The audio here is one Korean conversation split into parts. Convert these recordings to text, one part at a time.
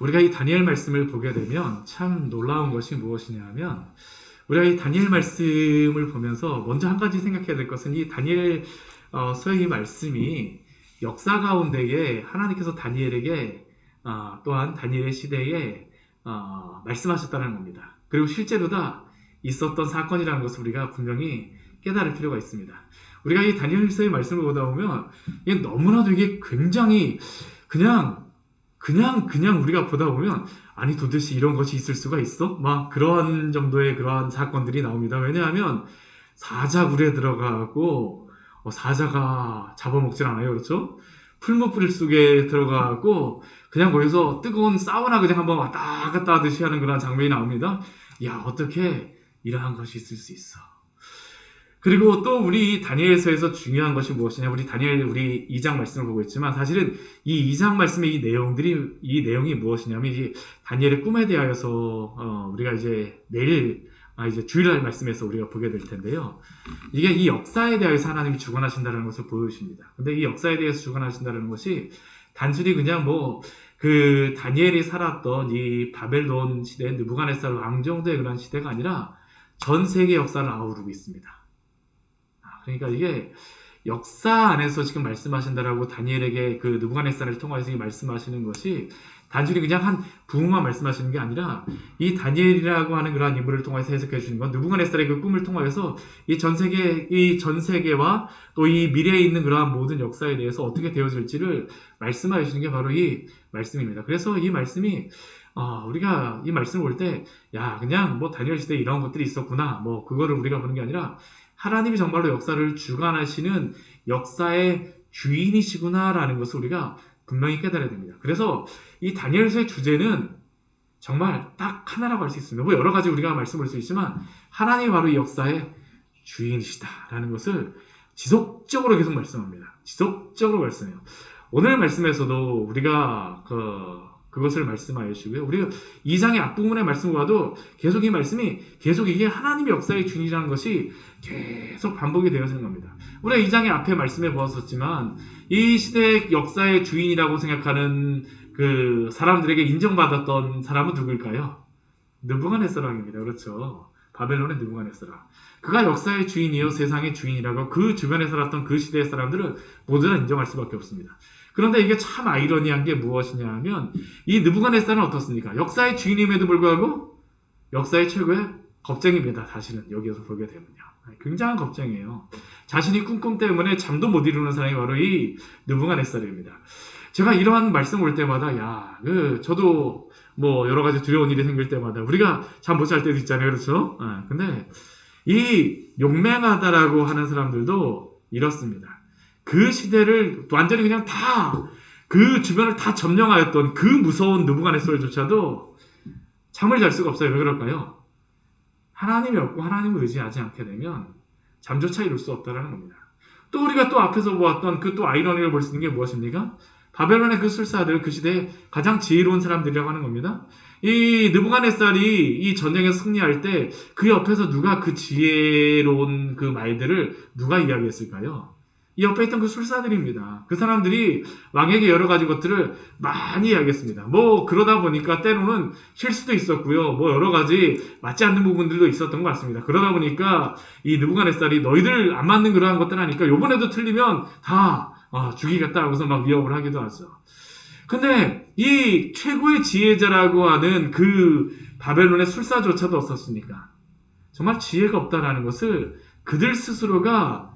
우리가 이 다니엘 말씀을 보게 되면 참 놀라운 것이 무엇이냐면 우리가 이 다니엘 말씀을 보면서 먼저 한 가지 생각해야 될 것은 이 다니엘 서의 이 말씀이 역사 가운데에 하나님께서 다니엘에게 또한 다니엘의 시대에 말씀하셨다는 겁니다. 그리고 실제로 다 있었던 사건이라는 것을 우리가 분명히 깨달을 필요가 있습니다. 우리가 이 다니엘서의 말씀을 보다 보면 이게 너무나도 이게 굉장히 그냥 우리가 보다 보면 아니 도대체 이런 것이 있을 수가 있어? 막 그런 정도의 그러한 사건들이 나옵니다. 왜냐하면 사자굴에 들어가고 사자가 잡아먹질 않아요. 그렇죠? 풀무불 속에 들어가고 그냥 거기서 뜨거운 사우나 그냥 한번 왔다 갔다 하듯이 하는 그런 장면이 나옵니다. 야, 어떻게 이러한 것이 있을 수 있어? 그리고 또 우리 다니엘서에서 중요한 것이 무엇이냐? 우리 다니엘 2장 말씀을 보고 있지만 사실은 이 2장 말씀의 이 내용이 무엇이냐면 이 다니엘의 꿈에 대하여서 우리가 이제 내일 이제 주일날 말씀에서 우리가 보게 될 텐데요. 이게 이 역사에 대해서 하나님이 주관하신다는 것을 보여주십니다. 근데 이 역사에 대해서 주관하신다는 것이 단순히 그냥 그 다니엘이 살았던 이 바벨론 시대, 느부갓네살 왕 정도의 그런 시대가 아니라 전 세계 역사를 아우르고 있습니다. 그러니까 이게 역사 안에서 지금 말씀하신다라고 다니엘에게 그 느부갓네살을 통해서 말씀하시는 것이 단순히 그냥 한 부흥만 말씀하시는 게 아니라 이 다니엘이라고 하는 그러한 인물을 통해서 해석해 주는 건 느부갓네살의 그 꿈을 통해서 이 전 세계와 또 이 미래에 있는 그러한 모든 역사에 대해서 어떻게 되어질지를 말씀해 주시는 게 바로 이 말씀입니다. 그래서 이 말씀이 우리가 이 말씀을 볼 때 야 그냥 다니엘 시대에 이런 것들이 있었구나 그거를 우리가 보는 게 아니라 하나님이 정말로 역사를 주관하시는 역사의 주인이시구나라는 것을 우리가 분명히 깨달아야 됩니다. 그래서 이 다니엘서의 주제는 정말 딱 하나라고 할 수 있습니다. 여러 가지 우리가 말씀을 수 있지만 하나님이 바로 이 역사의 주인이시다라는 것을 지속적으로 계속 말씀합니다. 지속적으로 말씀해요. 오늘 말씀에서도 우리가 그것을 말씀하여 주시고요. 우리가 2장의 앞부분의 말씀을 봐도 계속 이 말씀이 계속 이게 하나님의 역사의 주인이라는 것이 계속 반복이 되어지는 겁니다. 우리가 2장의 앞에 말씀해 보았었지만 이 시대의 역사의 주인이라고 생각하는 그 사람들에게 인정받았던 사람은 누굴까요? 느부갓네살 왕입니다. 그렇죠. 바벨론의 느부갓네살 왕. 그가 역사의 주인이요 세상의 주인이라고 그 주변에 살았던 그 시대의 사람들은 모두 다 인정할 수밖에 없습니다. 그런데 이게 참 아이러니한 게 무엇이냐 하면 이 느부갓네살은 어떻습니까? 역사의 주인임에도 불구하고 역사의 최고의 겁쟁이입니다. 사실은 여기에서 보게 되면요. 굉장한 겁쟁이에요. 자신이 꿈꿈 때문에 잠도 못 이루는 사람이 바로 이 느부갓네살입니다. 제가 이러한 말씀을 볼 때마다 저도 여러 가지 두려운 일이 생길 때마다 우리가 잠 못 잘 때도 있잖아요. 그렇죠? 근데 이 용맹하다라고 하는 사람들도 이렇습니다. 그 시대를 완전히 그냥 다 그 주변을 다 점령하였던 그 무서운 느부갓네살조차도 잠을 잘 수가 없어요. 왜 그럴까요? 하나님이 없고 하나님을 의지하지 않게 되면 잠조차 이룰 수 없다는 겁니다. 또 우리가 또 앞에서 보았던 그 또 아이러니를 볼 수 있는 게 무엇입니까? 바벨론의 그 술사들, 그 시대에 가장 지혜로운 사람들이라고 하는 겁니다. 이 느부갓네살이 이 전쟁에서 승리할 때 그 옆에서 누가 그 지혜로운 그 말들을 누가 이야기했을까요? 이 옆에 있던 그 술사들입니다. 그 사람들이 왕에게 여러 가지 것들을 많이 이야기했습니다. 그러다 보니까 때로는 실수도 있었고요. 여러 가지 맞지 않는 부분들도 있었던 것 같습니다. 그러다 보니까 이 느부갓네살이 너희들 안 맞는 그러한 것들 하니까 요번에도 틀리면 다 죽이겠다라고서 막 위협을 하기도 하죠. 근데 이 최고의 지혜자라고 하는 그 바벨론의 술사조차도 없었으니까 정말 지혜가 없다라는 것을 그들 스스로가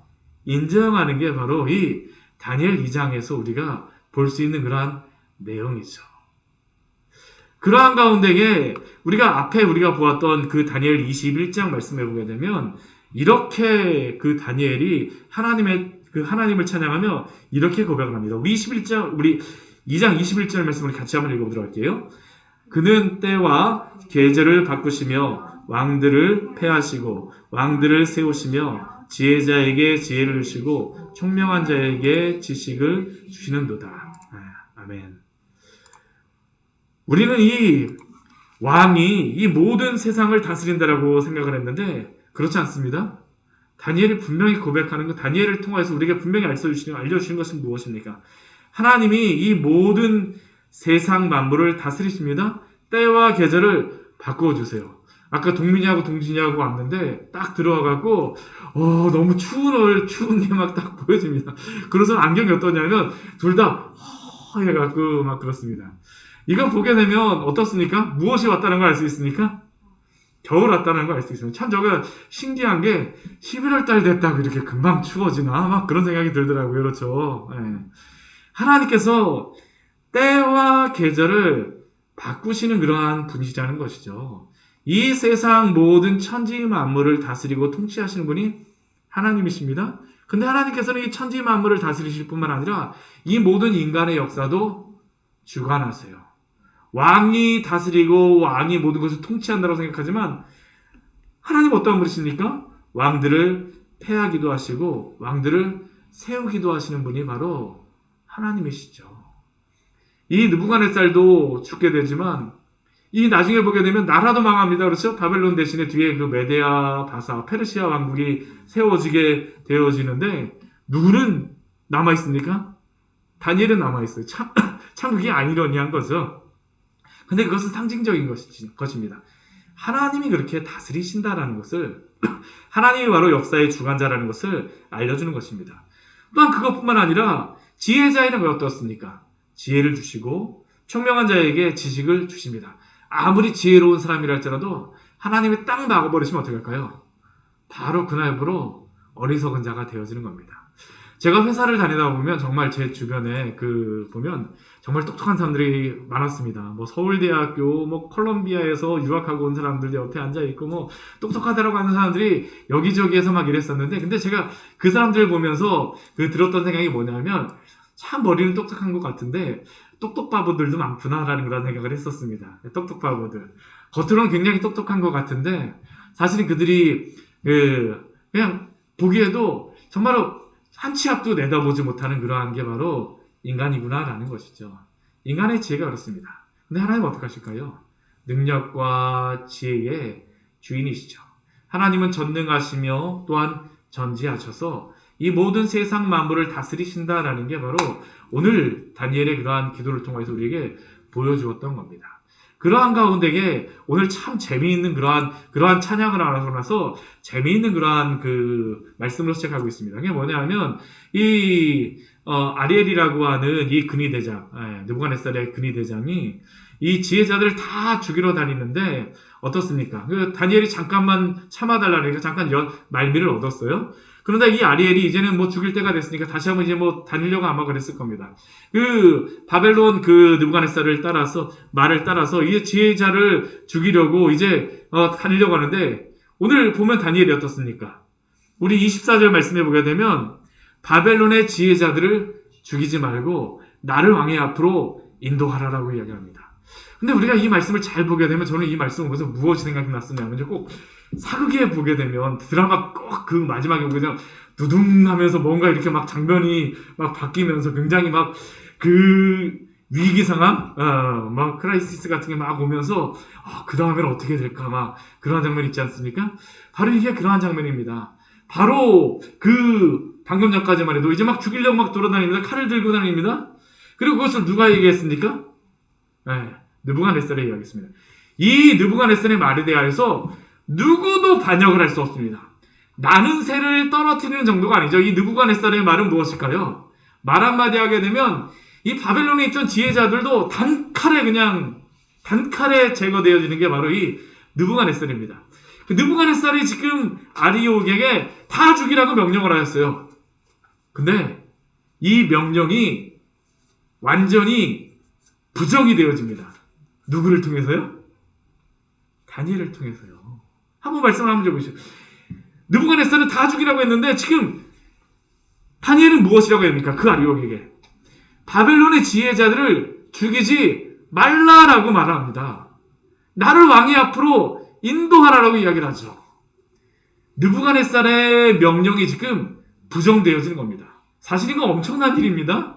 인정하는 게 바로 이 다니엘 2장에서 우리가 볼 수 있는 그러한 내용이죠. 그러한 가운데에 우리가 보았던 그 다니엘 21장 말씀해 보게 되면 이렇게 그 다니엘이 하나님을 찬양하며 이렇게 고백을 합니다. 우리 2장 21절 말씀을 같이 한번 읽어보도록 할게요. 그는 때와 계절을 바꾸시며 왕들을 패하시고 왕들을 세우시며 지혜자에게 지혜를 주시고 총명한 자에게 지식을 주시는도다. 아멘. 우리는 이 왕이 이 모든 세상을 다스린다라고 생각을 했는데 그렇지 않습니다. 다니엘이 분명히 고백하는 것, 다니엘을 통해서 우리에게 분명히 알려주시는 것은 무엇입니까? 하나님이 이 모든 세상 만물을 다스리십니다. 때와 계절을 바꾸어 주세요. 아까 동민이하고 동진이하고 왔는데 딱 들어와갖고 너무 추운 게 막 딱 보여집니다. 그래서 안경이 어떠냐면 둘 다 해갖고 막 그렇습니다. 이거 보게 되면 어떻습니까? 무엇이 왔다는 걸 알 수 있습니까? 겨울 왔다는 걸 알 수 있습니다. 참 저거 신기한 게 11월 달 됐다고 이렇게 금방 추워지나 막 그런 생각이 들더라고요. 그렇죠. 예. 하나님께서 때와 계절을 바꾸시는 그러한 분이시라는 것이죠. 이 세상 모든 천지 만물을 다스리고 통치하시는 분이 하나님이십니다. 근데 하나님께서는 이 천지 만물을 다스리실 뿐만 아니라 이 모든 인간의 역사도 주관하세요. 왕이 다스리고 왕이 모든 것을 통치한다고 생각하지만 하나님 어떠한 분이십니까? 왕들을 패하기도 하시고 왕들을 세우기도 하시는 분이 바로 하나님이시죠. 이 느부갓네살도 죽게 되지만 이 나중에 보게 되면 나라도 망합니다. 그렇죠? 바벨론 대신에 뒤에 그 메데아, 바사, 페르시아 왕국이 세워지게 되어지는데 누구는 남아있습니까? 다니엘은 남아있어요. 참 그게 아이러니한 거죠. 근데 그것은 상징적인 것입니다. 하나님이 그렇게 다스리신다라는 것을 하나님이 바로 역사의 주관자라는 것을 알려주는 것입니다. 또한 그것뿐만 아니라 지혜자에는 왜 어떻습니까? 지혜를 주시고 총명한 자에게 지식을 주십니다. 아무리 지혜로운 사람이라 할지라도 하나님이 딱 막아버리시면 어떻게 할까요? 바로 그날부로 어리석은 자가 되어지는 겁니다. 제가 회사를 다니다 보면 정말 제 주변에 보면 정말 똑똑한 사람들이 많았습니다. 뭐 서울대학교, 뭐 콜롬비아에서 유학하고 온 사람들 옆에 앉아있고 뭐 똑똑하다라고 하는 사람들이 여기저기에서 막 이랬었는데 근데 제가 그 사람들을 보면서 들었던 생각이 뭐냐면 참 머리는 똑똑한 것 같은데 똑똑바보들도 많구나라는 그런 생각을 했었습니다. 똑똑바보들. 겉으로는 굉장히 똑똑한 것 같은데 사실은 그들이 그냥 보기에도 정말로 한 치 앞도 내다보지 못하는 그러한 게 바로 인간이구나라는 것이죠. 인간의 지혜가 그렇습니다. 근데 하나님은 어떻게 하실까요? 능력과 지혜의 주인이시죠. 하나님은 전능하시며 또한 전지하셔서 이 모든 세상 만물을 다스리신다라는 게 바로 오늘 다니엘의 그러한 기도를 통해서 우리에게 보여주었던 겁니다. 그러한 가운데에 오늘 참 재미있는 그러한 찬양을 알아서 나서 재미있는 그러한 말씀으로 시작하고 있습니다. 그게 뭐냐면 아리엘이라고 하는 이 근위대장, 느부갓네살의 근위대장이 이 지혜자들을 다 죽이러 다니는데 어떻습니까? 다니엘이 잠깐만 참아달라니까 잠깐 말미를 얻었어요. 그런데 이 아리엘이 이제는 뭐 죽일 때가 됐으니까 다시 한번 이제 뭐 다니려고 아마 그랬을 겁니다. 바벨론 말을 따라서 이 지혜자를 죽이려고 이제 다니려고 하는데 오늘 보면 다니엘이 어떻습니까? 우리 24절 말씀해 보게 되면 바벨론의 지혜자들을 죽이지 말고 나를 왕의 앞으로 인도하라라고 이야기합니다. 근데 우리가 이 말씀을 잘 보게 되면 저는 이 말씀을 보면서 무엇이 생각이 났었냐면 꼭 사극에 보게 되면 드라마 꼭 마지막에 보게 되면 두둥 하면서 뭔가 이렇게 막 장면이 막 바뀌면서 굉장히 막 위기 상황, 막 크라이시스 같은 게 막 오면서 그 다음에는 어떻게 될까 막 그러한 장면 있지 않습니까? 바로 이게 그러한 장면입니다. 바로 방금 전까지만 해도 이제 막 죽이려고 막 돌아다닙니다. 칼을 들고 다닙니다. 그리고 그것을 누가 얘기했습니까? 느부갓네살이 이야기했습니다. 이 느부갓네살의 말에 대하여서 누구도 반역을 할 수 없습니다. 나는 새를 떨어뜨리는 정도가 아니죠. 이 느부갓네살의 말은 무엇일까요? 말 한마디 하게 되면 이 바벨론에 있던 지혜자들도 단칼에 제거되어지는 게 바로 이 느부갓네살입니다. 느부갓네살이 지금 아리옥에게 다 죽이라고 명령을 하였어요. 근데 이 명령이 완전히 부정이 되어집니다. 누구를 통해서요? 다니엘을 통해서요. 한번 말씀을 한번 해보시죠. 느부갓네살은 다 죽이라고 했는데 지금 다니엘은 무엇이라고 합니까? 그 아리옥에게 바벨론의 지혜자들을 죽이지 말라라고 말합니다. 나를 왕의 앞으로 인도하라라고 이야기를 하죠. 느부갓네살의 명령이 지금 부정되어지는 겁니다. 사실 이건 엄청난 일입니다.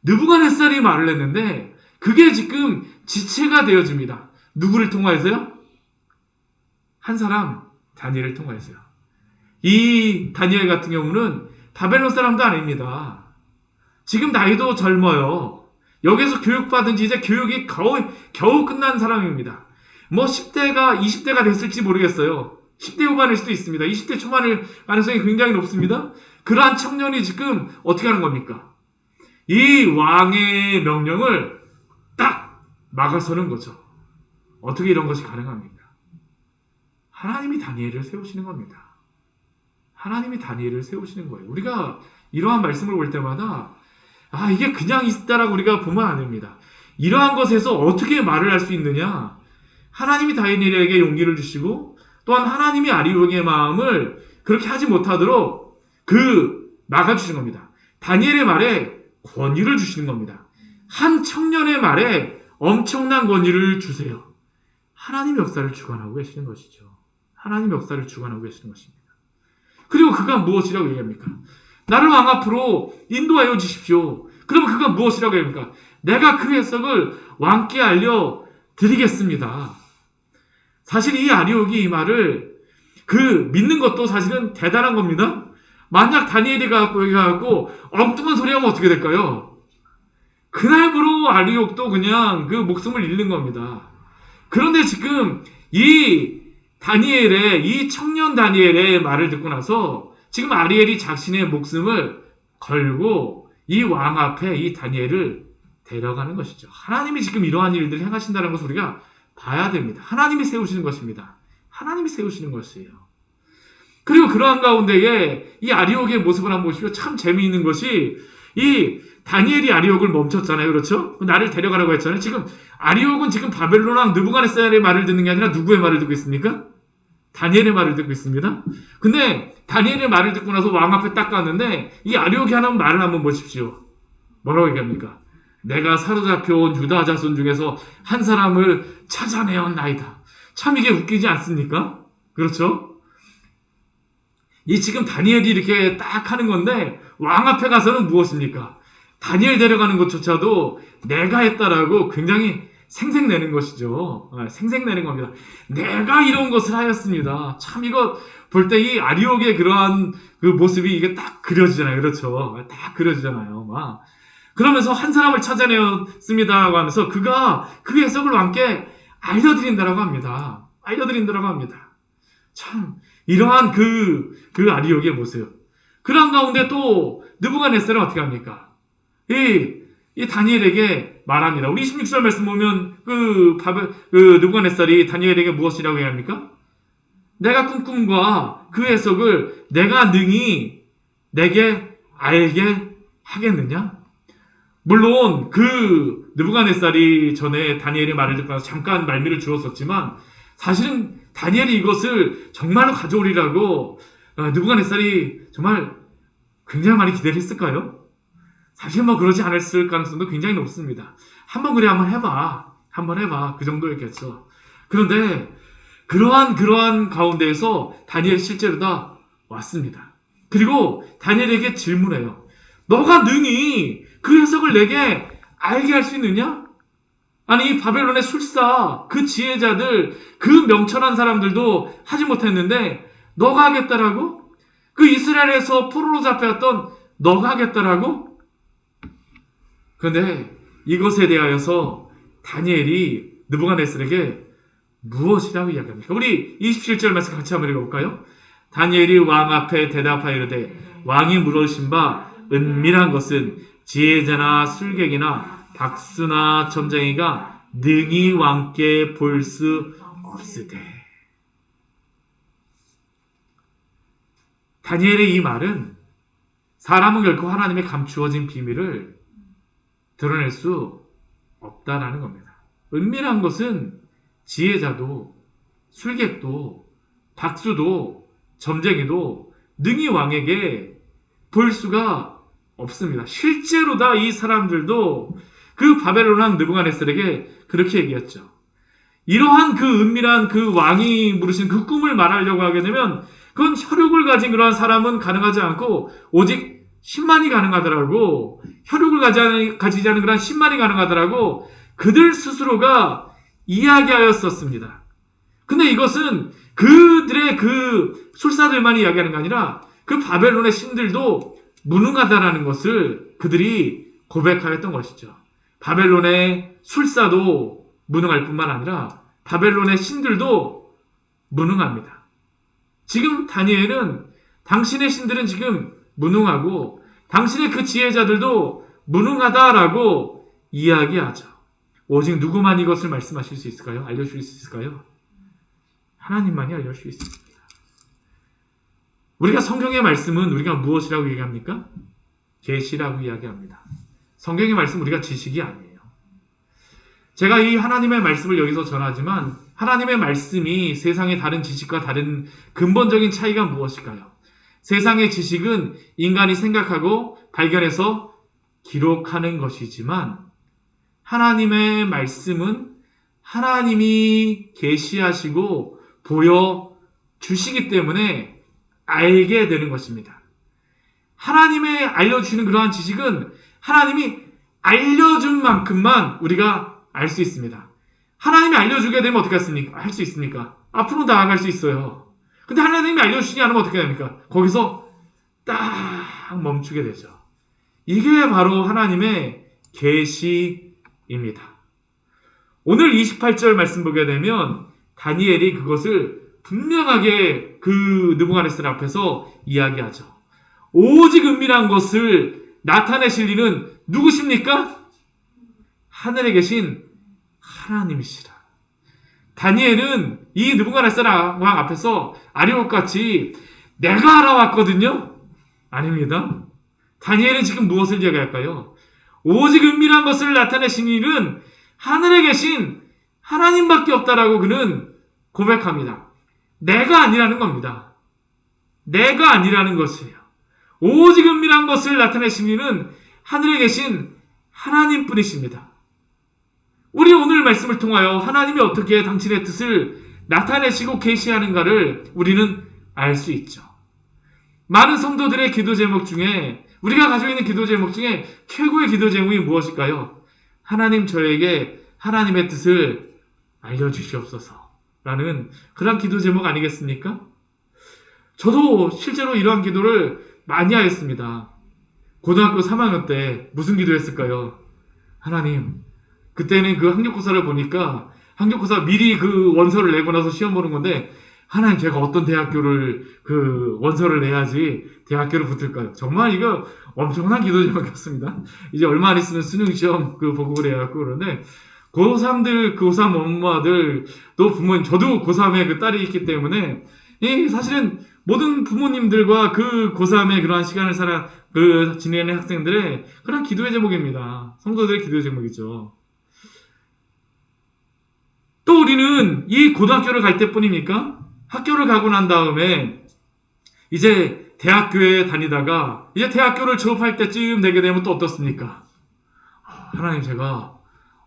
느부갓네살이 말을 했는데 그게 지금 지체가 되어집니다. 누구를 통하여서요? 한 사람, 다니엘을 통하여서요. 이 다니엘 같은 경우는 바벨론 사람도 아닙니다. 지금 나이도 젊어요. 여기서 교육받은 지 이제 교육이 겨우 끝난 사람입니다. 뭐 10대가 20대가 됐을지 모르겠어요. 10대 후반일 수도 있습니다. 20대 초반일 가능성이 굉장히 높습니다. 그러한 청년이 지금 어떻게 하는 겁니까? 이 왕의 명령을 딱 막아서는 거죠. 어떻게 이런 것이 가능합니까? 하나님이 다니엘을 세우시는 겁니다. 하나님이 다니엘을 세우시는 거예요. 우리가 이러한 말씀을 볼 때마다 이게 그냥 있다라고 우리가 보면 안 됩니다. 이러한 것에서 어떻게 말을 할 수 있느냐? 하나님이 다니엘에게 용기를 주시고 또한 하나님이 아리옥의 마음을 그렇게 하지 못하도록 막아주시는 겁니다. 다니엘의 말에 권위를 주시는 겁니다. 한 청년의 말에 엄청난 권위를 주세요. 하나님의 역사를 주관하고 계시는 것이죠. 하나님의 역사를 주관하고 계시는 것입니다. 그리고 그가 무엇이라고 얘기합니까? 나를 왕 앞으로 인도하여 주십시오. 그러면 그가 무엇이라고 합니까? 내가 그 해석을 왕께 알려드리겠습니다. 사실 이 아리옥이 이 말을 믿는 것도 사실은 대단한 겁니다. 만약 다니엘이 가갖고 엉뚱한 소리 하면 어떻게 될까요? 그날부로 아리옥도 그냥 그 목숨을 잃는 겁니다. 그런데 지금 이 청년 다니엘의 말을 듣고 나서 지금 아리엘이 자신의 목숨을 걸고 이 왕 앞에 이 다니엘을 데려가는 것이죠. 하나님이 지금 이러한 일들을 행하신다는 것을 우리가 봐야 됩니다. 하나님이 세우시는 것입니다. 하나님이 세우시는 것이에요. 그리고 그러한 가운데에 이 아리옥의 모습을 한번 보시면 참 재미있는 것이 이 다니엘이 아리옥을 멈췄잖아요. 그렇죠? 나를 데려가라고 했잖아요. 지금 아리옥은 지금 바벨론 왕 느부갓네살의 말을 듣는 게 아니라 누구의 말을 듣고 있습니까? 다니엘의 말을 듣고 있습니다. 근데 다니엘의 말을 듣고 나서 왕 앞에 딱 갔는데 이 아리옥이 하는 말을 한번 보십시오. 뭐라고 얘기합니까? 내가 사로잡혀온 유다 자손 중에서 한 사람을 찾아내었나이다. 참 이게 웃기지 않습니까? 그렇죠? 이 지금 다니엘이 이렇게 딱 하는 건데 왕 앞에 가서는 무엇입니까? 다니엘 데려가는 것조차도 내가 했다라고 굉장히 생색내는 것이죠. 생색내는 겁니다. 내가 이런 것을 하였습니다. 참 이거 볼 때 이 아리옥의 그러한 그 모습이 이게 딱 그려지잖아요. 그렇죠? 딱 그려지잖아요. 그러면서 한 사람을 찾아내었습니다라고 하면서 그가 그 해석을 왕께 알려드린다라고 합니다. 알려드린다라고 합니다. 참 이러한 그 아리옥의 모습. 그런 가운데 또 느부갓네살은 어떻게 합니까? 이 다니엘에게 말합니다. 우리 26절 말씀 보면 느부갓네살이 다니엘에게 무엇이라고 해야 합니까? 내가 꾼 꿈과 그 해석을 내가 능히 내게 알게 하겠느냐? 물론 느부갓네살이 전에 다니엘의 말을 듣고 나서 잠깐 말미를 주었었지만 사실은 다니엘이 이것을 정말로 가져오리라고 느부갓네살이 정말 굉장히 많이 기대를 했을까요? 사실 그러지 않았을 가능성도 굉장히 높습니다. 한번 해봐. 그 정도였겠죠. 그런데 그러한 가운데에서 다니엘이 실제로 다 왔습니다. 그리고 다니엘에게 질문해요. 너가 능히 그 해석을 내게 알게 할 수 있느냐? 아니 바벨론의 술사, 그 지혜자들, 그 명철한 사람들도 하지 못했는데 너가 하겠다라고? 그 이스라엘에서 포로로 잡혀왔던 너가 하겠다라고? 그런데 이것에 대하여서 다니엘이 느부갓네살에게 무엇이라고 이야기합니까? 우리 27절 말씀 같이 한번 읽어볼까요? 다니엘이 왕 앞에 대답하여 이르되 왕이 물으신 바 은밀한 것은 지혜자나 술객이나 박수나 점쟁이가 능히 왕께 볼 수 없으되. 다니엘의 이 말은 사람은 결코 하나님의 감추어진 비밀을 드러낼 수 없다라는 겁니다. 은밀한 것은 지혜자도 술객도 박수도 점쟁이도 능히 왕에게 볼 수가 없습니다. 실제로 다 이 사람들도 그 바벨론 왕 느부갓네살에게 그렇게 얘기했죠. 이러한 그 은밀한 그 왕이 물으신 그 꿈을 말하려고 하게 되면 그건 혈육을 가진 그러한 사람은 가능하지 않고 오직 신만이 가능하더라고. 혈육을 가지지 않은 그런 신만이 가능하더라고. 그들 스스로가 이야기하였었습니다. 근데 이것은 그들의 그 술사들만이 이야기하는 게 아니라 그 바벨론의 신들도 무능하다라는 것을 그들이 고백하였던 것이죠. 바벨론의 술사도 무능할 뿐만 아니라 바벨론의 신들도 무능합니다. 지금 다니엘은 당신의 신들은 지금 무능하고 당신의 그 지혜자들도 무능하다라고 이야기하죠. 오직 누구만 이것을 말씀하실 수 있을까요? 알려주실 수 있을까요? 하나님만이 알려주실 수 있습니다. 우리가 성경의 말씀은 우리가 무엇이라고 얘기합니까? 계시라고 이야기합니다. 성경의 말씀 우리가 지식이 아니에요. 제가 이 하나님의 말씀을 여기서 전하지만 하나님의 말씀이 세상의 다른 지식과 다른 근본적인 차이가 무엇일까요? 세상의 지식은 인간이 생각하고 발견해서 기록하는 것이지만 하나님의 말씀은 하나님이 계시하시고 보여주시기 때문에 알게 되는 것입니다. 하나님의 알려주시는 그러한 지식은 하나님이 알려준 만큼만 우리가 알 수 있습니다. 하나님이 알려주게 되면 어떻게 할 수 있습니까? 앞으로 나아갈 수 있어요. 근데 하나님이 알려주시지 않으면 어떻게 됩니까? 거기서 딱 멈추게 되죠. 이게 바로 하나님의 계시입니다. 오늘 28절 말씀 보게 되면 다니엘이 그것을 분명하게 그 느부갓네살 앞에서 이야기하죠. 오직 은밀한 것을 나타내실 이는 누구십니까? 하늘에 계신 하나님이시라. 다니엘은 이 느부갓네살 왕 앞에서 아리옷같이 내가 알아왔거든요? 아닙니다. 다니엘은 지금 무엇을 이야기할까요? 오직 은밀한 것을 나타내신 이는 하늘에 계신 하나님밖에 없다라고 그는 고백합니다. 내가 아니라는 겁니다. 내가 아니라는 것이에요. 오직 은밀한 것을 나타내신 이는 하늘에 계신 하나님뿐이십니다. 우리 오늘 말씀을 통하여 하나님이 어떻게 당신의 뜻을 나타내시고 계시하는가를 우리는 알 수 있죠. 많은 성도들의 기도 제목 중에 우리가 가지고 있는 기도 제목 중에 최고의 기도 제목이 무엇일까요? 하나님 저에게 하나님의 뜻을 알려주시옵소서 라는 그런 기도 제목 아니겠습니까? 저도 실제로 이러한 기도를 많이 하였습니다. 고등학교 3학년 때 무슨 기도했을까요? 하나님, 그때는 그 학력고사를 보니까 학력고사 미리 그 원서를 내고 나서 시험 보는 건데 하나님 제가 어떤 대학교를 그 원서를 내야지 대학교를 붙을까요? 정말 이거 엄청난 기도 제목이었습니다. 이제 얼마 안 있으면 수능시험 그 보고를 해갖고 그러는데 고3들, 고3 엄마들 또 부모님, 저도 고3에 그 딸이 있기 때문에 사실은 모든 부모님들과 그 고3의 그러한 시간을 지내는 학생들의 그런 기도의 제목입니다. 성도들의 기도의 제목이죠. 또 우리는 이 고등학교를 갈 때뿐입니까? 학교를 가고 난 다음에 이제 대학교에 다니다가 이제 대학교를 졸업할 때쯤 되게 되면 또 어떻습니까? 하나님 제가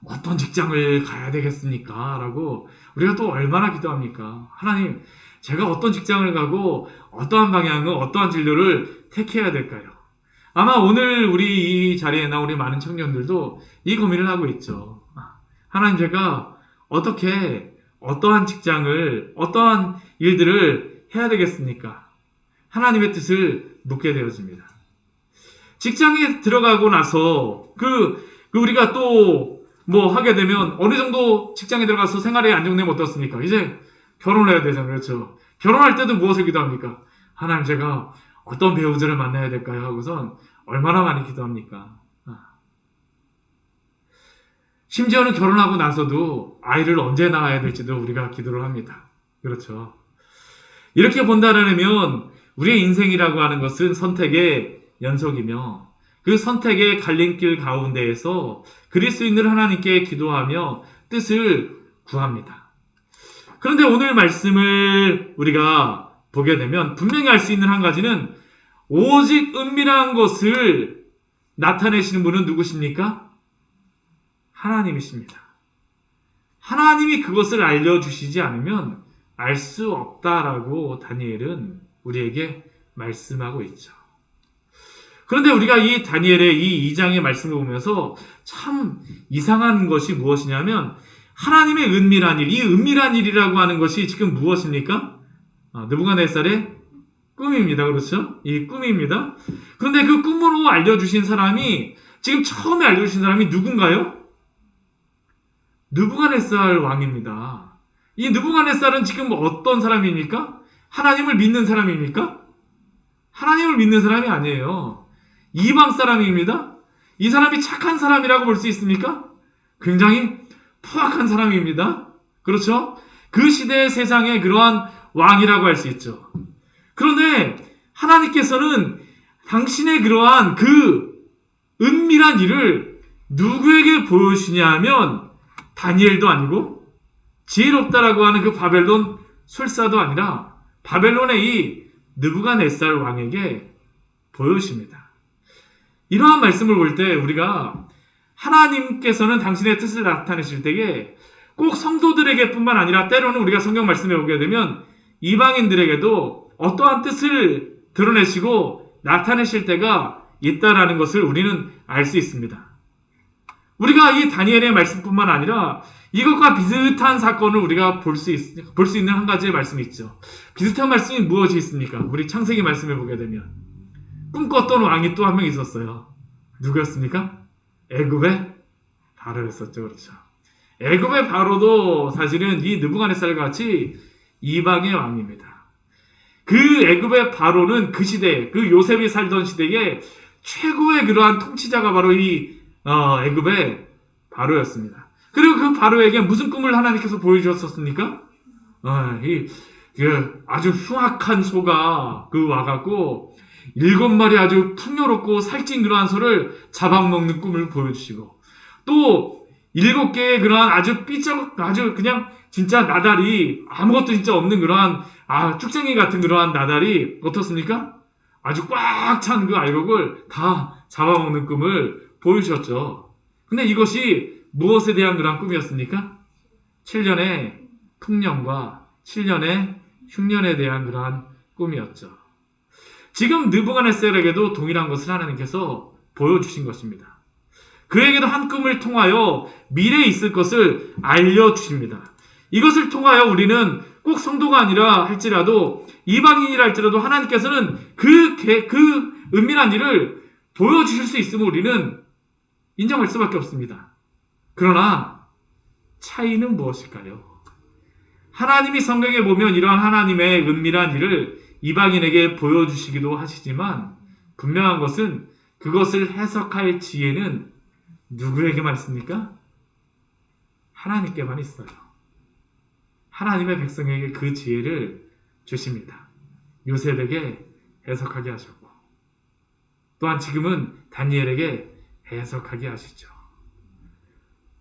어떤 직장을 가야 되겠습니까? 라고 우리가 또 얼마나 기도합니까? 하나님 제가 어떤 직장을 가고 어떠한 방향을 어떠한 진로를 택해야 될까요? 아마 오늘 우리 이 자리에 나온 우리 많은 청년들도 이 고민을 하고 있죠. 하나님 제가 어떻게 어떠한 직장을 어떠한 일들을 해야 되겠습니까? 하나님의 뜻을 묻게 되어집니다. 직장에 들어가고 나서 우리가 또 뭐 하게 되면 어느 정도 직장에 들어가서 생활에 안정되면 어떻습니까? 이제 결혼을 해야 되잖아요. 그렇죠? 결혼할 때도 무엇을 기도합니까? 하나님 제가 어떤 배우자를 만나야 될까요? 하고선 얼마나 많이 기도합니까? 심지어는 결혼하고 나서도 아이를 언제 낳아야 될지도 우리가 기도를 합니다. 그렇죠? 이렇게 본다면 우리의 인생이라고 하는 것은 선택의 연속이며 그 선택의 갈림길 가운데에서 그리스도 있는 하나님께 기도하며 뜻을 구합니다. 그런데 오늘 말씀을 우리가 보게 되면 분명히 알 수 있는 한 가지는 오직 은밀한 것을 나타내시는 분은 누구십니까? 하나님이십니다. 하나님이 그것을 알려주시지 않으면 알 수 없다라고 다니엘은 우리에게 말씀하고 있죠. 그런데 우리가 이 다니엘의 이 2장의 말씀을 보면서 참 이상한 것이 무엇이냐면 하나님의 은밀한 일, 이 은밀한 일이라고 하는 것이 지금 무엇입니까? 느부갓네살의 꿈입니다. 그렇죠? 이 꿈입니다. 그런데 그 꿈으로 알려주신 사람이 지금 처음에 알려주신 사람이 누군가요? 느부갓네살 왕입니다. 이 느부갓네살은 지금 어떤 사람입니까? 하나님을 믿는 사람입니까? 하나님을 믿는 사람이 아니에요. 이방 사람입니다. 이 사람이 착한 사람이라고 볼 수 있습니까? 굉장히 포악한 사람입니다. 그렇죠? 그 시대의 세상의 그러한 왕이라고 할 수 있죠. 그런데 하나님께서는 당신의 그러한 그 은밀한 일을 누구에게 보여주시냐 하면 다니엘도 아니고 지혜롭다라고 하는 그 바벨론 술사도 아니라 바벨론의 이 느부갓네살 왕에게 보여주십니다. 이러한 말씀을 볼 때 우리가 하나님께서는 당신의 뜻을 나타내실 때에 꼭 성도들에게 뿐만 아니라 때로는 우리가 성경 말씀에 보게 되면 이방인들에게도 어떠한 뜻을 드러내시고 나타내실 때가 있다라는 것을 우리는 알 수 있습니다. 우리가 이 다니엘의 말씀뿐만 아니라 이것과 비슷한 사건을 우리가 볼 수 있는 한 가지의 말씀이 있죠. 비슷한 말씀이 무엇이 있습니까? 우리 창세기 말씀에 보게 되면 꿈꿨던 왕이 또 한 명 있었어요. 누구였습니까? 애굽의 바로였었죠. 그렇죠. 애굽의 바로도 사실은 이 느부갓네살 같이 이방의 왕입니다. 그 애굽의 바로는 그 시대, 그 요셉이 살던 시대에 최고의 그러한 통치자가 바로 이 애굽의 바로였습니다. 그리고 그 바로에게 무슨 꿈을 하나님께서 보여주셨습니까? 아주 흉악한 소가 와갖고 7마리 아주 풍요롭고 살찐 그러한 소를 잡아먹는 꿈을 보여주시고 또 7개의 그러한 아주 그냥 진짜 나달이 아무것도 진짜 없는 그러한 축쟁이 같은 그러한 나달이 어떻습니까? 아주 꽉 찬 그 알곡을 다 잡아먹는 꿈을 보여주셨죠. 근데 이것이 무엇에 대한 그러한 꿈이었습니까? 7년의 풍년과 7년의 흉년에 대한 그러한 꿈이었죠. 지금 느부갓네살에게도 동일한 것을 하나님께서 보여주신 것입니다. 그에게도 한 꿈을 통하여 미래에 있을 것을 알려주십니다. 이것을 통하여 우리는 꼭 성도가 아니라 할지라도 이방인이라 할지라도 하나님께서는 그 은밀한 일을 보여주실 수 있음을 우리는 인정할 수밖에 없습니다. 그러나 차이는 무엇일까요? 하나님이 성경에 보면 이러한 하나님의 은밀한 일을 이방인에게 보여주시기도 하시지만 분명한 것은 그것을 해석할 지혜는 누구에게만 있습니까? 하나님께만 있어요. 하나님의 백성에게 그 지혜를 주십니다. 요셉에게 해석하게 하셨고 또한 지금은 다니엘에게 해석하게 하시죠.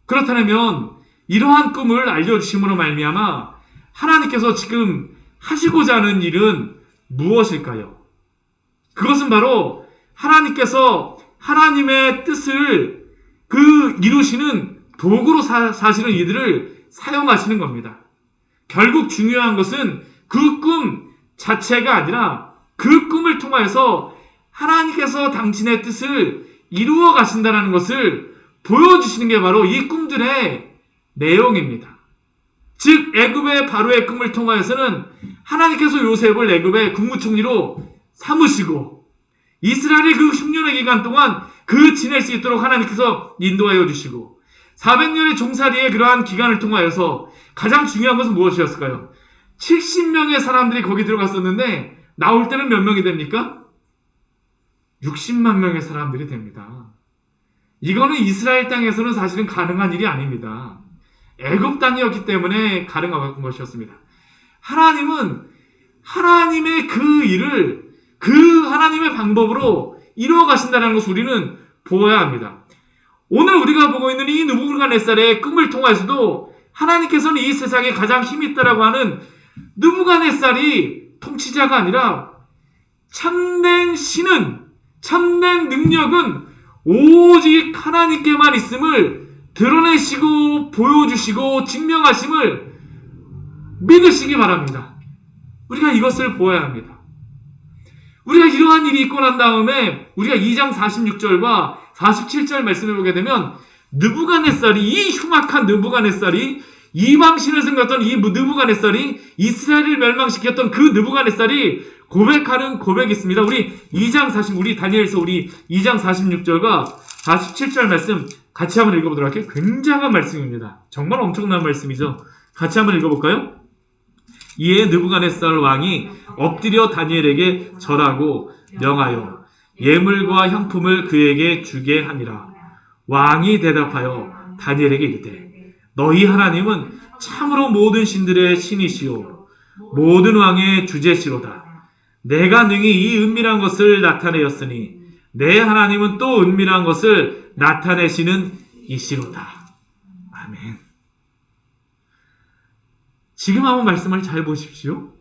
그렇다면 이러한 꿈을 알려주심으로 말미암아 하나님께서 지금 하시고자 하는 일은 무엇일까요? 그것은 바로 하나님께서 하나님의 뜻을 이루시는 도구로 사실은 이들을 사용하시는 겁니다. 결국 중요한 것은 그 꿈 자체가 아니라 그 꿈을 통해서 하나님께서 당신의 뜻을 이루어 가신다는 것을 보여주시는 게 바로 이 꿈들의 내용입니다. 즉 애굽의 바로의 꿈을 통하여서는 하나님께서 요셉을 애굽의 국무총리로 삼으시고 이스라엘의 그 흉년의 기간 동안 지낼 수 있도록 하나님께서 인도하여 주시고 400년의 종살이의 그러한 기간을 통하여서 가장 중요한 것은 무엇이었을까요? 70명의 사람들이 거기 들어갔었는데 나올 때는 몇 명이 됩니까? 60만 명의 사람들이 됩니다. 이거는 이스라엘 땅에서는 사실은 가능한 일이 아닙니다. 애굽 땅이었기 때문에 가능한 것이었습니다. 하나님은 하나님의 그 일을 하나님의 방법으로 이루어 가신다는 것을 우리는 보아야 합니다. 오늘 우리가 보고 있는 이 느부갓네살의 꿈을 통해서도 하나님께서는 이 세상에 가장 힘이 있다라고 하는 느부갓네살이 통치자가 아니라 참된 신은, 참된 능력은 오직 하나님께만 있음을 드러내시고 보여주시고 증명하심을 믿으시기 바랍니다. 우리가 이것을 보아야 합니다. 우리가 이러한 일이 있고 난 다음에 우리가 2장 46절과 47절 말씀을 보게 되면 느부갓네살이, 이 흉악한 느부갓네살이, 이방신을 섬겼던 이 느부갓네살이, 이스라엘을 멸망시켰던 그 느부갓네살이 고백하는 고백이 있습니다. 우리 다니엘서 우리 2장 46절과 47절 말씀 같이 한번 읽어보도록 할게요. 굉장한 말씀입니다. 정말 엄청난 말씀이죠. 같이 한번 읽어볼까요? 이에 느부갓네살 왕이 엎드려 다니엘에게 절하고 명하여 예물과 향품을 그에게 주게 하니라. 왕이 대답하여 다니엘에게 이르되 너희 하나님은 참으로 모든 신들의 신이시오 모든 왕의 주제시로다. 내가 능히 이 은밀한 것을 나타내었으니 내 하나님은 또 은밀한 것을 나타내시는 이시로다. 아멘. 지금 한번 말씀을 잘 보십시오.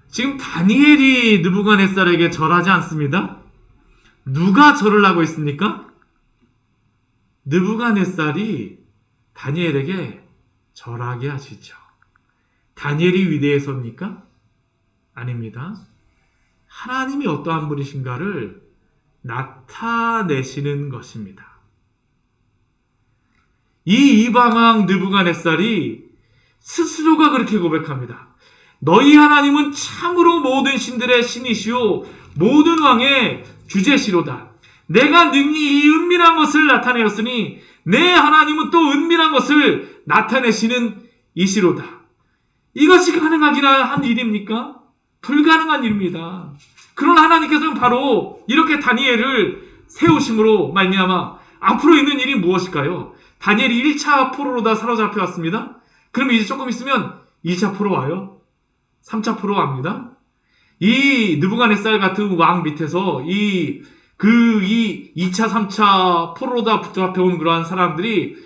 지금 다니엘이 느부갓네살에게 절하지 않습니다. 누가 절을 하고 있습니까? 느부갓네살이 다니엘에게 절하게 하시죠. 다니엘이 위대해서입니까? 아닙니다. 하나님이 어떠한 분이신가를 나타내시는 것입니다. 이 이방왕 느부갓네살이 스스로가 그렇게 고백합니다. 너희 하나님은 참으로 모든 신들의 신이시오 모든 왕의 주제시로다. 내가 능히 이 은밀한 것을 나타내었으니 내 하나님은 또 은밀한 것을 나타내시는 이시로다. 이것이 가능하기나 한 일입니까? 불가능한 일입니다. 그러나 하나님께서는 바로 이렇게 다니엘을 세우심으로 말미암아 앞으로 있는 일이 무엇일까요? 다니엘이 1차 포로로 다 사로잡혀 왔습니다. 그럼 이제 조금 있으면 2차 포로 와요. 3차 포로 옵니다. 이 느부갓네살 같은 왕 밑에서 이 2차, 3차 포로로 다 붙잡혀온 그러한 사람들이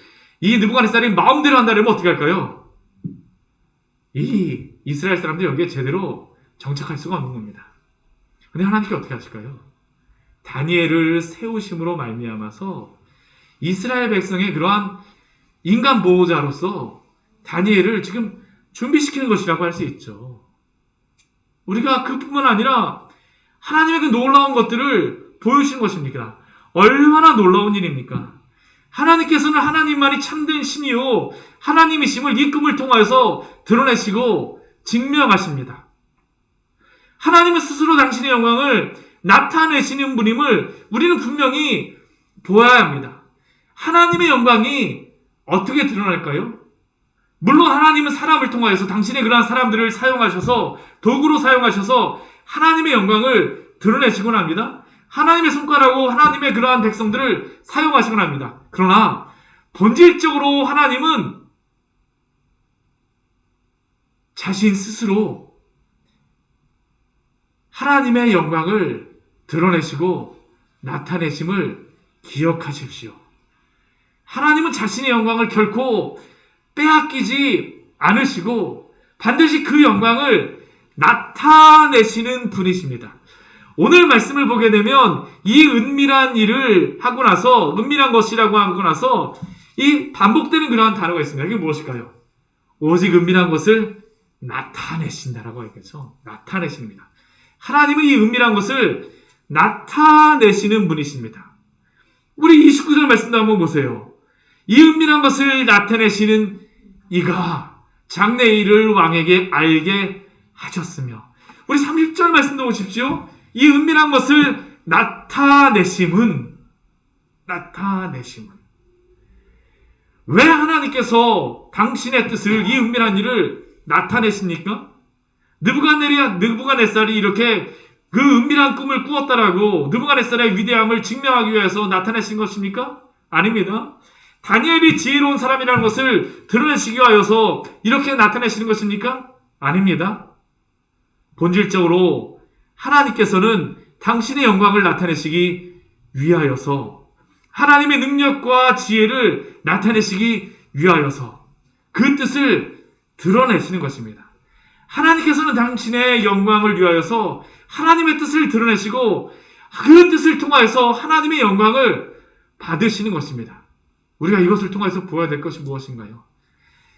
이 느부갓네살이 마음대로 한다면 어떻게 할까요? 이 이스라엘 사람들이 여기에 제대로 정착할 수가 없는 겁니다. 근데 하나님께 어떻게 하실까요? 다니엘을 세우심으로 말미암아서 이스라엘 백성의 그러한 인간 보호자로서 다니엘을 지금 준비시키는 것이라고 할 수 있죠. 우리가 그뿐만 아니라 하나님의 그 놀라운 것들을 보여주신 것입니까? 얼마나 놀라운 일입니까? 하나님께서는 하나님만이 참된 신이요 하나님이심을 이 꿈을 통하여서 드러내시고 증명하십니다. 하나님은 스스로 당신의 영광을 나타내시는 분임을 우리는 분명히 보아야 합니다. 하나님의 영광이 어떻게 드러날까요? 물론 하나님은 사람을 통하여서 당신의 그러한 사람들을 사용하셔서 도구로 사용하셔서 하나님의 영광을 드러내시곤 합니다. 하나님의 손가락으로 하나님의 그러한 백성들을 사용하시곤 합니다. 그러나 본질적으로 하나님은 자신 스스로 하나님의 영광을 드러내시고 나타내심을 기억하십시오. 하나님은 자신의 영광을 결코 빼앗기지 않으시고 반드시 그 영광을 나타내시는 분이십니다. 오늘 말씀을 보게 되면 이 은밀한 일을 하고 나서 은밀한 것이라고 하고 나서 이 반복되는 그러한 단어가 있습니다. 이게 무엇일까요? 오직 은밀한 것을 나타내신다라고 하겠죠. 나타내십니다. 하나님은 이 은밀한 것을 나타내시는 분이십니다. 우리 29절 말씀도 한번 보세요. 이 은밀한 것을 나타내시는 이가 장래의 일을 왕에게 알게 하셨으며 우리 30절 말씀도 보십시오. 이 은밀한 것을 나타내심은 왜 하나님께서 당신의 뜻을 이 은밀한 일을 나타내십니까? 느부갓네살이 이렇게 그 은밀한 꿈을 꾸었다라고 느부갓네살의 위대함을 증명하기 위해서 나타내신 것입니까? 아닙니다. 다니엘이 지혜로운 사람이라는 것을 드러내시기 위하여서 이렇게 나타내시는 것입니까? 아닙니다. 본질적으로 하나님께서는 당신의 영광을 나타내시기 위하여서 하나님의 능력과 지혜를 나타내시기 위하여서 그 뜻을 드러내시는 것입니다. 하나님께서는 당신의 영광을 위하여서 하나님의 뜻을 드러내시고 그 뜻을 통하여서 하나님의 영광을 받으시는 것입니다. 우리가 이것을 통해서 보아야 될 것이 무엇인가요?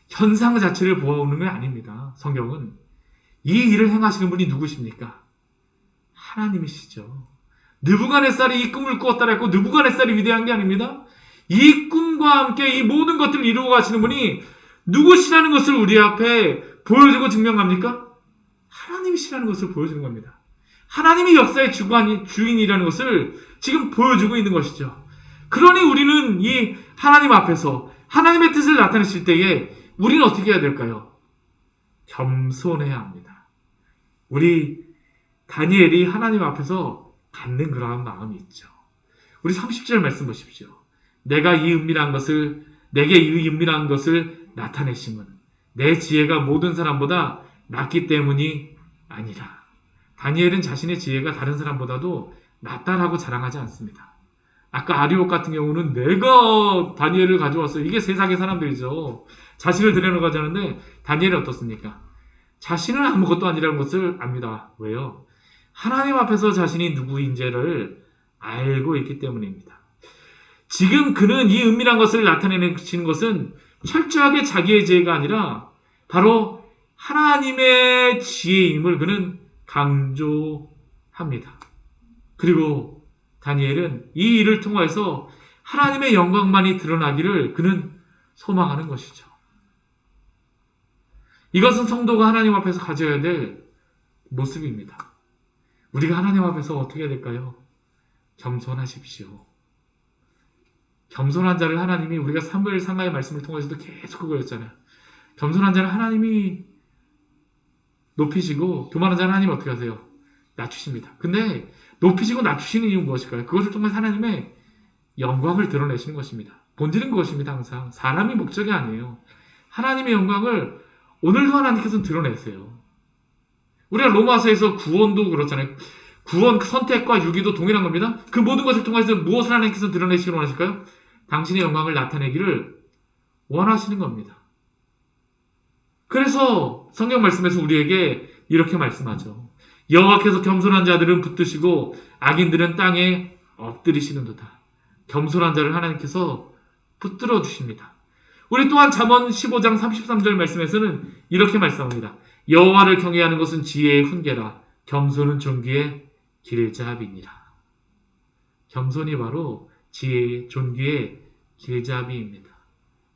현상 자체를 보아오는 게 아닙니다. 성경은 이 일을 행하시는 분이 누구십니까? 하나님이시죠. 느부갓네살이 이 꿈을 꾸었다라 했고 느부갓네살이 위대한 게 아닙니다. 이 꿈과 함께 이 모든 것들을 이루어 가시는 분이 누구시라는 것을 우리 앞에 보여주고 증명합니까? 하나님이시라는 것을 보여주는 겁니다. 하나님이 역사의 주인이라는 것을 지금 보여주고 있는 것이죠. 그러니 우리는 이 하나님 앞에서 하나님의 뜻을 나타내실 때에 우리는 어떻게 해야 될까요? 겸손해야 합니다. 우리 다니엘이 하나님 앞에서 갖는 그러한 마음이 있죠. 우리 30절 말씀 보십시오. 내게 이 은밀한 것을 나타내심은 내 지혜가 모든 사람보다 낫기 때문이 아니라. 다니엘은 자신의 지혜가 다른 사람보다도 낫다라고 자랑하지 않습니다. 아까 아리옥 같은 경우는 내가 다니엘을 가져왔어요. 이게 세상의 사람들이죠. 자신을 드러내고자 하는데 다니엘은 어떻습니까? 자신은 아무것도 아니라는 것을 압니다. 왜요? 하나님 앞에서 자신이 누구인지를 알고 있기 때문입니다. 지금 그는 이 은밀한 것을 나타내시는 것은 철저하게 자기의 지혜가 아니라 바로 하나님의 지혜임을 그는 강조합니다. 그리고 다니엘은 이 일을 통해서 하나님의 영광만이 드러나기를 그는 소망하는 것이죠. 이것은 성도가 하나님 앞에서 가져야 될 모습입니다. 우리가 하나님 앞에서 어떻게 해야 될까요? 겸손하십시오. 겸손한 자를 하나님이 우리가 사무엘 상가의 말씀을 통해서도 계속 그거였잖아요. 겸손한 자를 하나님이 높이시고 교만한 자는 하나님 어떻게 하세요? 낮추십니다. 근데 높이시고 낮추시는 이유는 무엇일까요? 그것을 통해 하나님의 영광을 드러내시는 것입니다. 본질은 그것입니다. 항상 사람이 목적이 아니에요. 하나님의 영광을 오늘도 하나님께서는 드러내세요. 우리가 로마서에서 구원도 그렇잖아요. 구원, 선택과 유기도 동일한 겁니다. 그 모든 것을 통해서 무엇을 하나님께서 드러내시기를 원하실까요? 당신의 영광을 나타내기를 원하시는 겁니다. 그래서 성경 말씀에서 우리에게 이렇게 말씀하죠. 여호와께서 겸손한 자들은 붙드시고 악인들은 땅에 엎드리시는도다. 겸손한 자를 하나님께서 붙들어 주십니다. 우리 또한 잠언 15장 33절 말씀에서는 이렇게 말씀합니다. 여호와를 경외하는 것은 지혜의 훈계라. 겸손은 존귀의 길잡이니라. 겸손이 바로 지혜의 존귀의 길잡이입니다.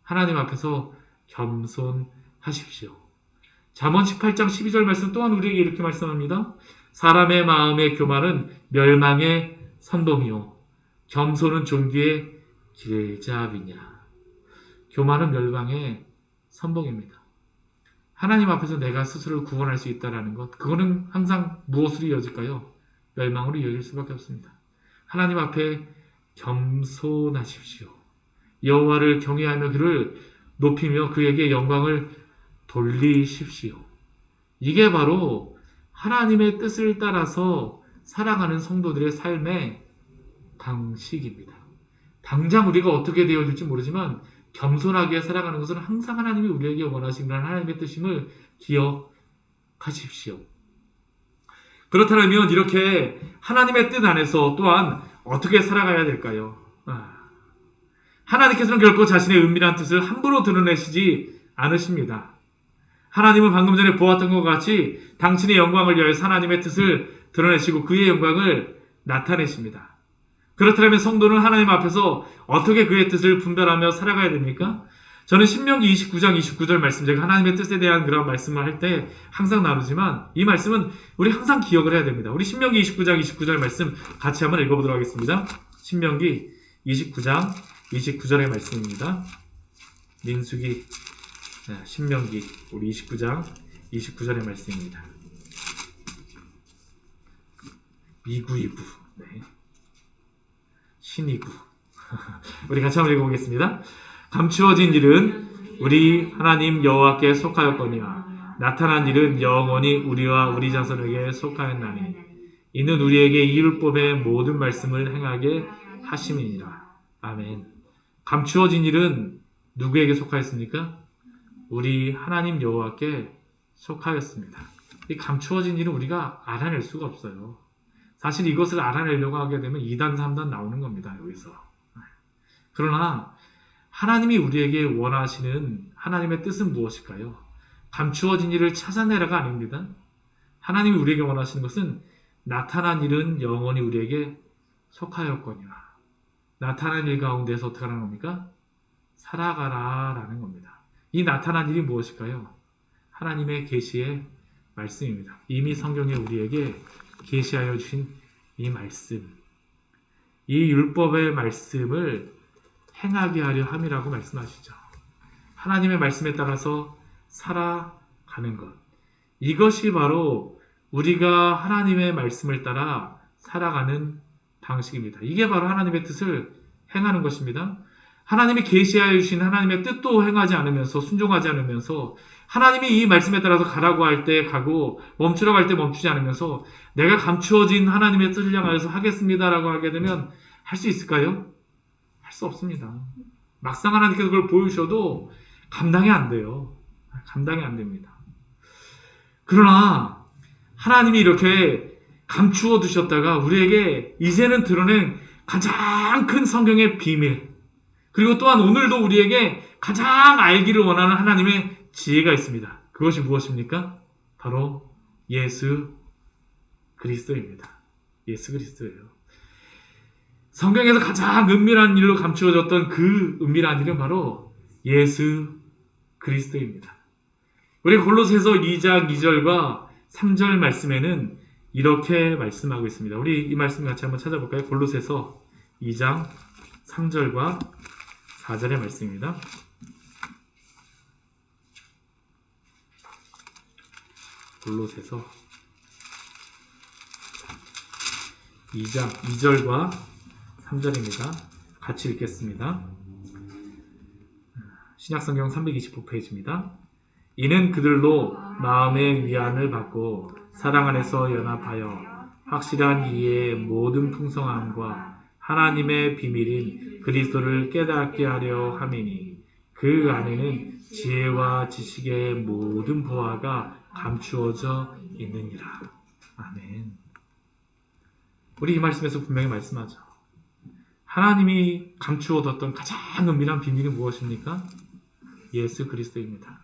하나님 앞에서 겸손하십시오. 잠언 18장 12절 말씀 또한 우리에게 이렇게 말씀합니다. 사람의 마음의 교만은 멸망의 선봉이요 겸손은 존귀의 길잡이니라. 교만은 멸망의 선봉입니다. 하나님 앞에서 내가 스스로를 구원할 수 있다는 것, 그거는 항상 무엇으로 이어질까요? 멸망으로 이어질 수밖에 없습니다. 하나님 앞에 겸손하십시오. 여호와를 경외하며 그를 높이며 그에게 영광을 돌리십시오. 이게 바로 하나님의 뜻을 따라서 살아가는 성도들의 삶의 방식입니다. 당장 우리가 어떻게 되어질지 모르지만 겸손하게 살아가는 것은 항상 하나님이 우리에게 원하시는 하나님의 뜻임을 기억하십시오. 그렇다면 이렇게 하나님의 뜻 안에서 또한 어떻게 살아가야 될까요? 하나님께서는 결코 자신의 은밀한 뜻을 함부로 드러내시지 않으십니다. 하나님은 방금 전에 보았던 것 같이 당신의 영광을 위하여서 하나님의 뜻을 드러내시고 그의 영광을 나타내십니다. 그렇다면 성도는 하나님 앞에서 어떻게 그의 뜻을 분별하며 살아가야 됩니까? 저는 신명기 29장 29절 말씀, 제가 하나님의 뜻에 대한 그런 말씀을 할 때 항상 나누지만 이 말씀은 우리 항상 기억을 해야 됩니다. 우리 신명기 29장 29절 말씀 같이 한번 읽어보도록 하겠습니다. 신명기 29장 29절의 말씀입니다. 민수기, 신명기 우리 29장 29절의 말씀입니다. 미구이구, 신이구. 우리 같이 한번 읽어보겠습니다. 감추어진 일은 우리 하나님 여호와께 속하였거니와 나타난 일은 영원히 우리와 우리 자손에게 속하였나니 이는 우리에게 이 율법의 모든 말씀을 행하게 하심이니라. 아멘. 감추어진 일은 누구에게 속하였습니까? 우리 하나님 여호와께 속하였습니다. 이 감추어진 일은 우리가 알아낼 수가 없어요. 사실 이것을 알아내려고 하게 되면 2단, 3단 나오는 겁니다. 여기서. 그러나 하나님이 우리에게 원하시는 하나님의 뜻은 무엇일까요? 감추어진 일을 찾아내라가 아닙니다. 하나님이 우리에게 원하시는 것은 나타난 일은 영원히 우리에게 속하였거니와 나타난 일 가운데서 어떻게 하는 겁니까? 살아가라라는 겁니다. 이 나타난 일이 무엇일까요? 하나님의 계시의 말씀입니다. 이미 성경에 우리에게 계시하여 주신 이 말씀. 이 율법의 말씀을 행하게 하려 함이라고 말씀하시죠. 하나님의 말씀에 따라서 살아가는 것. 이것이 바로 우리가 하나님의 말씀을 따라 살아가는 방식입니다. 이게 바로 하나님의 뜻을 행하는 것입니다. 하나님이 계시하여 주신 하나님의 뜻도 행하지 않으면서 순종하지 않으면서 하나님이 이 말씀에 따라서 가라고 할 때 가고 멈추라고 할 때 멈추지 않으면서 내가 감추어진 하나님의 뜻을 향하여서 하겠습니다라고 하게 되면 할 수 있을까요? 할 수 없습니다. 막상 하나님께서 그걸 보여주셔도 감당이 안 돼요. 감당이 안 됩니다. 그러나 하나님이 이렇게 감추어 두셨다가 우리에게 이제는 드러낸 가장 큰 성경의 비밀, 그리고 또한 오늘도 우리에게 가장 알기를 원하는 하나님의 지혜가 있습니다. 그것이 무엇입니까? 바로 예수 그리스도입니다. 예수 그리스도예요. 성경에서 가장 은밀한 일로 감추어졌던 그 은밀한 일은 바로 예수 그리스도입니다. 우리 골로새서 2장 2절과 3절 말씀에는 이렇게 말씀하고 있습니다. 우리 이 말씀 같이 한번 찾아볼까요? 골로새서 2장 3절과 4절의 말씀입니다. 골로새서 2장 2절과 3절입니다. 같이 읽겠습니다. 신약성경 329페이지입니다. 이는 그들로 마음의 위안을 받고 사랑 안에서 연합하여 확실한 이해의 모든 풍성함과 하나님의 비밀인 그리스도를 깨닫게 하려 함이니 그 안에는 지혜와 지식의 모든 보화가 감추어져 있느니라. 아멘. 우리 이 말씀에서 분명히 말씀하죠. 하나님이 감추어뒀던 가장 은밀한 비밀이 무엇입니까? 예수 그리스도입니다.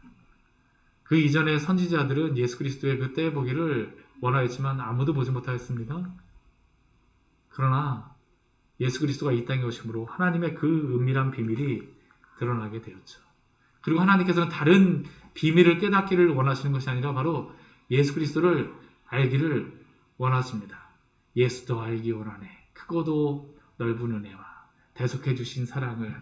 그 이전의 선지자들은 예수 그리스도의 그 때의 보기를 원하였지만 아무도 보지 못하였습니다. 그러나 예수 그리스도가 이 땅에 오심으로 하나님의 그 은밀한 비밀이 드러나게 되었죠. 그리고 하나님께서는 다른 비밀을 깨닫기를 원하시는 것이 아니라 바로 예수 그리스도를 알기를 원하십니다. 예수도 알기 원하네. 크고도 넓은 은혜와 대속해 주신 사랑을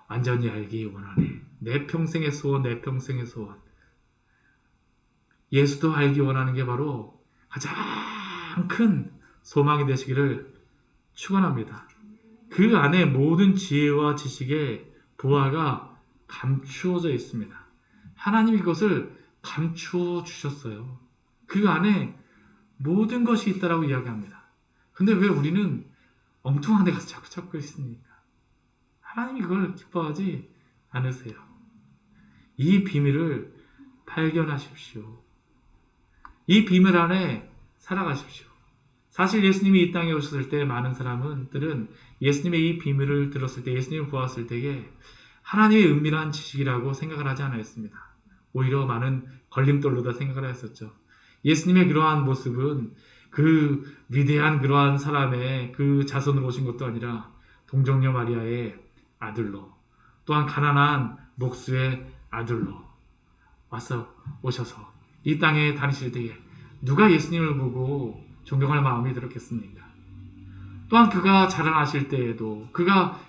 완전히 알기 원하네. 내 평생의 소원, 내 평생의 소원. 예수도 알기 원하는 게 바로 가장 큰 소망이 되시기를 축원합니다. 그 안에 모든 지혜와 지식의 보화가 감추어져 있습니다. 하나님이 그것을 감추어 주셨어요. 그 안에 모든 것이 있다라고 이야기합니다. 근데 왜 우리는 엉뚱한 데 가서 자꾸 찾고 있습니까? 하나님이 그걸 기뻐하지 않으세요. 이 비밀을 발견하십시오. 이 비밀 안에 살아가십시오. 사실 예수님이 이 땅에 오셨을 때 많은 사람들은 예수님의 이 비밀을 들었을 때, 예수님을 보았을 때에 하나님의 은밀한 지식이라고 생각을 하지 않았습니다. 오히려 많은 걸림돌로다 생각을 했었죠. 예수님의 그러한 모습은 그 위대한 그러한 사람의 그 자손으로 오신 것도 아니라 동정녀 마리아의 아들로, 또한 가난한 목수의 아들로 오셔서 이 땅에 다니실 때에 누가 예수님을 보고 존경할 마음이 들었겠습니까? 또한 그가 자라나실 때에도 그가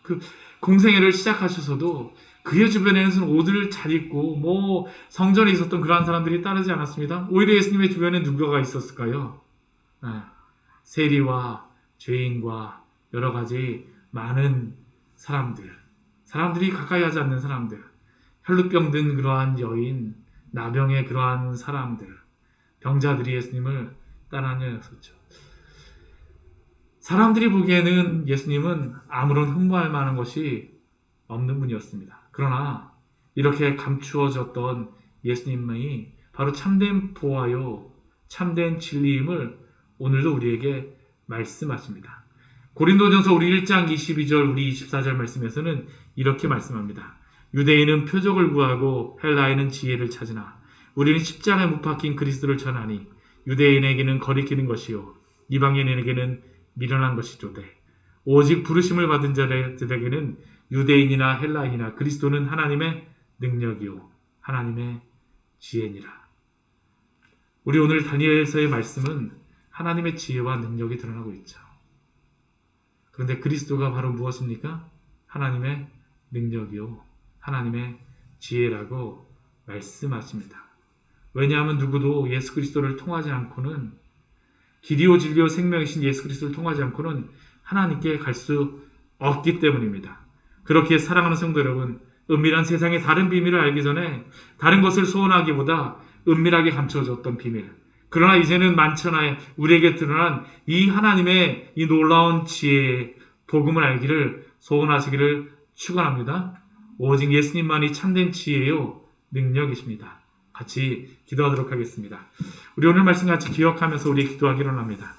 그 공생애를 시작하셔서도 그의 주변에는 옷을 잘 입고 성전에 있었던 그러한 사람들이 따르지 않았습니다. 오히려 예수님의 주변에 누가 있었을까요? 세리와 죄인과 여러 가지 많은 사람들이 가까이 하지 않는 사람들, 혈루병 든 그러한 여인, 나병의 그러한 사람들, 병자들이 예수님을 따라다녔었죠. 사람들이 보기에는 예수님은 아무런 흠모할 만한 것이 없는 분이었습니다. 그러나 이렇게 감추어졌던 예수님이 바로 참된 보화요, 참된 진리임을 오늘도 우리에게 말씀하십니다. 고린도전서 우리 1장 22절, 우리 24절 말씀에서는 이렇게 말씀합니다. 유대인은 표적을 구하고 헬라인은 지혜를 찾으나 우리는 십자가에 못 박힌 그리스도를 전하니 유대인에게는 거리끼는 것이요 이방인에게는 미련한 것이로되 오직 부르심을 받은 자들에게는 유대인이나 헬라인이나 그리스도는 하나님의 능력이요 하나님의 지혜니라. 우리 오늘 다니엘서의 말씀은 하나님의 지혜와 능력이 드러나고 있죠. 그런데 그리스도가 바로 무엇입니까? 하나님의 능력이요, 하나님의 지혜라고 말씀하십니다. 왜냐하면 누구도 예수 그리스도를 통하지 않고는, 길이요 진리요 생명이신 예수 그리스도를 통하지 않고는 하나님께 갈 수 없기 때문입니다. 그렇기에 사랑하는 성도 여러분, 은밀한 세상의 다른 비밀을 알기 전에 다른 것을 소원하기보다 은밀하게 감춰졌던 비밀, 그러나 이제는 만천하에 우리에게 드러난 이 하나님의 이 놀라운 지혜의 복음을 알기를 소원하시기를 축원합니다. 오직 예수님만이 참된 지혜요 능력이십니다. 같이 기도하도록 하겠습니다. 우리 오늘 말씀 같이 기억하면서 우리 기도하기로 합니다.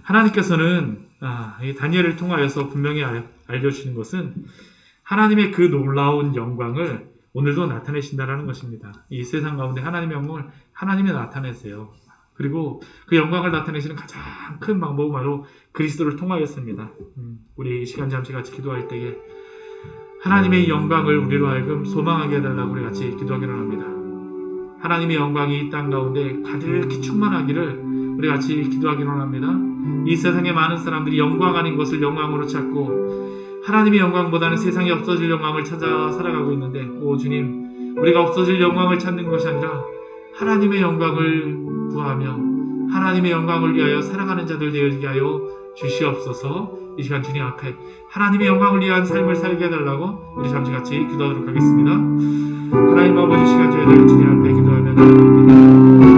하나님께서는 이 다니엘을 통하여서 분명히 알려주시는 것은 하나님의 그 놀라운 영광을 오늘도 나타내신다라는 것입니다. 이 세상 가운데 하나님의 영광을 하나님이 나타내세요. 그리고 그 영광을 나타내시는 가장 큰 방법은 바로 그리스도를 통하였습니다. 우리 이 시간 잠시 같이 기도할 때에 하나님의 영광을 우리로 하여금 소망하게 해달라고 우리 같이 기도하기로 합니다. 하나님의 영광이 이 땅 가운데 가득히 충만하기를 우리 같이 기도하기로 합니다. 이 세상에 많은 사람들이 영광 아닌 것을 영광으로 찾고 하나님의 영광보다는 세상에 없어질 영광을 찾아 살아가고 있는데, 오 주님, 우리가 없어질 영광을 찾는 것이 아니라 하나님의 영광을 구하며 하나님의 영광을 위하여 살아가는 자들 되게 하여 주시옵소서. 이 시간 주님 앞에 하나님의 영광을 위한 삶을 살게 해달라고 우리 잠시 같이 기도하도록 하겠습니다. 하나님 아버지, 시간 저희들 주님 앞에 기도하며 나아갑니다.